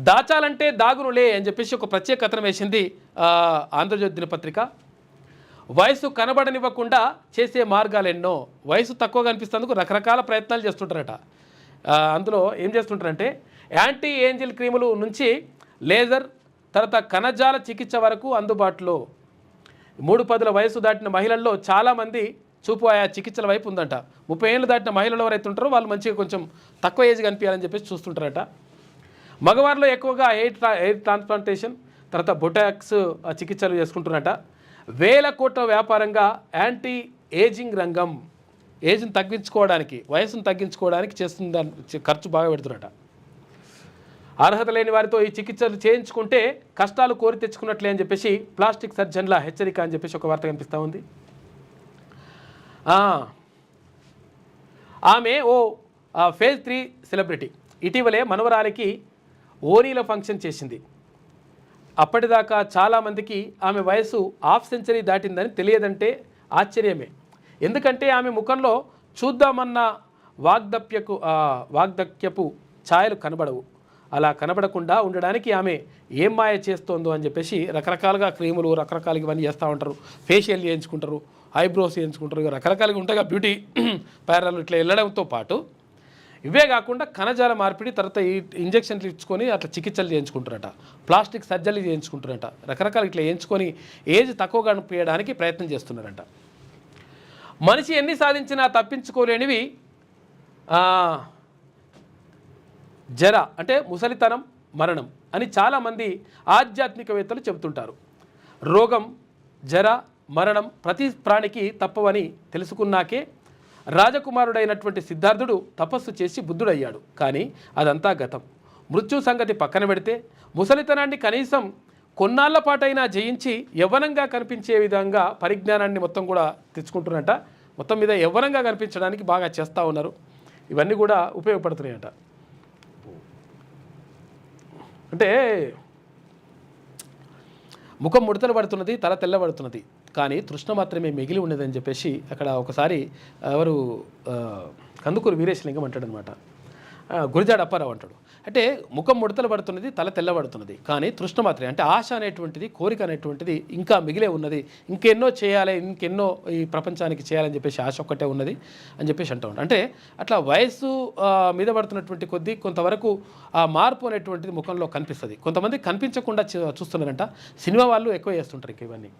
దాచాలంటే దాగునులే అని చెప్పేసి ఒక ప్రత్యేక కథనం వేసింది ఆంధ్రజ్యోతి దినపత్రిక. వయసు కనబడనివ్వకుండా చేసే మార్గాలు ఎన్నో. వయసు తక్కువగా అనిపిస్తేందుకు రకరకాల ప్రయత్నాలు చేస్తుంటారట. అందులో ఏం చేస్తుంటారంటే యాంటీ ఏంజిల్ క్రీములు నుంచి లేజర్, తర్వాత కణజాల చికిత్స వరకు అందుబాటులో. 3-10 వయసు దాటిన మహిళల్లో చాలామంది చూపు ఆయా చికిత్సల వైపు ఉందంట. 30 ఏళ్ళు దాటిన మహిళలు ఎవరైతే ఉంటారో వాళ్ళు మంచిగా కొంచెం తక్కువ ఏజ్ కనిపించాలని చెప్పేసి చూస్తుంటారట. మగవారిలో ఎక్కువగా ఎయిర్ ట్రాన్స్ప్లాంటేషన్, తర్వాత బొటాక్స్ చికిత్సలు చేసుకుంటున్నారట. 1000 కోట్ల వ్యాపారంగా యాంటీ ఏజింగ్ రంగం. ఏజ్ని తగ్గించుకోవడానికి, వయసును తగ్గించుకోవడానికి చేస్తున్న ఖర్చు బాగా పెడుతున్నట. అర్హత లేని వారితో ఈ చికిత్సలు చేయించుకుంటే కష్టాలు కోరి తెచ్చుకున్నట్లే అని చెప్పేసి ప్లాస్టిక్ సర్జన్ల హెచ్చరిక అని చెప్పేసి ఒక వార్త కనిపిస్తూ ఉంది. ఆమె ఓ ఫేజ్ 3 సెలబ్రిటీ. ఇటీవలే మనవరాలికి ఓనీల ఫంక్షన్ చేసింది. అప్పటిదాకా చాలామందికి ఆమె వయసు హాఫ్ సెంచరీ దాటిందని తెలియదంటే ఆశ్చర్యమే. ఎందుకంటే ఆమె ముఖంలో చూద్దామన్న వాగ్దక్యపు ఛాయలు కనబడవు. అలా కనబడకుండా ఉండడానికి ఆమె ఏం మాయ చేస్తోందో అని చెప్పేసి రకరకాలుగా క్రీములు రకరకాలుగా ఇవన్నీ చేస్తూ ఉంటారు. ఫేషియల్ చేయించుకుంటారు, ఐబ్రోస్ చేయించుకుంటారు, రకరకాలుగా ఉంటాయి బ్యూటీ పార్లర్లు ఇట్లా వెళ్ళడంతో పాటు ఇవే కాకుండా కణజాల మార్పిడి, తర్వాత ఈ ఇంజక్షన్లు ఇచ్చుకొని అట్లా చికిత్సలు చేయించుకుంటారట. Plastic surgery చేయించుకుంటారట. రకరకాలు ఇట్లా చేయించుకొని ఏజ్ తక్కువ కనిపించడానికి ప్రయత్నం చేస్తున్నారట. మనిషి ఎన్ని సాధించినా తప్పించుకోలేనివి జర అంటే ముసలితనం, మరణం అని చాలామంది ఆధ్యాత్మికవేత్తలు చెబుతుంటారు. రోగం, జర, మరణం ప్రతి ప్రాణికి తప్పవని తెలుసుకున్నాకే రాజకుమారుడైనటువంటి సిద్ధార్థుడు తపస్సు చేసి బుద్ధుడయ్యాడు. కానీ అదంతా గతం. మృత్యు సంగతి పక్కన పెడితే ముసలితనాన్ని కనీసం కొన్నాళ్ల పాటైనా జయించి యవ్వనంగా కనిపించే విధంగా పరిజ్ఞానాన్ని మొత్తం కూడా తెచ్చుకుంటున్నట. మొత్తం మీద యవ్వనంగా కనిపించడానికి బాగా చేస్తూ ఉన్నారు. ఇవన్నీ కూడా ఉపయోగపడుతున్నాయట. అంటే ముఖం ముడతలు పడుతున్నది, తల తెల్లబడుతున్నది, కానీ తృష్ణ మాత్రమే మిగిలి ఉన్నదని చెప్పేసి అక్కడ ఒకసారి ఎవరు కందుకూరు వీరేశలింగం అంటాడనమాట. గురిజాడ అప్పారావు అంటాడు. అంటే ముఖం ముడతలు పడుతున్నది, తల తెల్లబడుతున్నది, కానీ తృష్ణ మాత్రమే అంటే ఆశ అనేటువంటిది, కోరిక అనేటువంటిది ఇంకా మిగిలే ఉన్నది. ఇంకెన్నో చేయాలి, ఇంకెన్నో ఈ ప్రపంచానికి చేయాలని చెప్పేసి ఆశ ఒక్కటే ఉన్నది అని చెప్పేసి అంటూ ఉంటాడు. అంటే అట్లా వయస్సు మీద పడుతున్నటువంటి కొద్దీ కొంతవరకు ఆ మార్పు అనేటువంటిది ముఖంలో కనిపిస్తుంది. కొంతమంది కనిపించకుండా చూస్తున్నారంట. సినిమా వాళ్ళు ఎక్కువ చేస్తుంటారు ఇవన్నీ.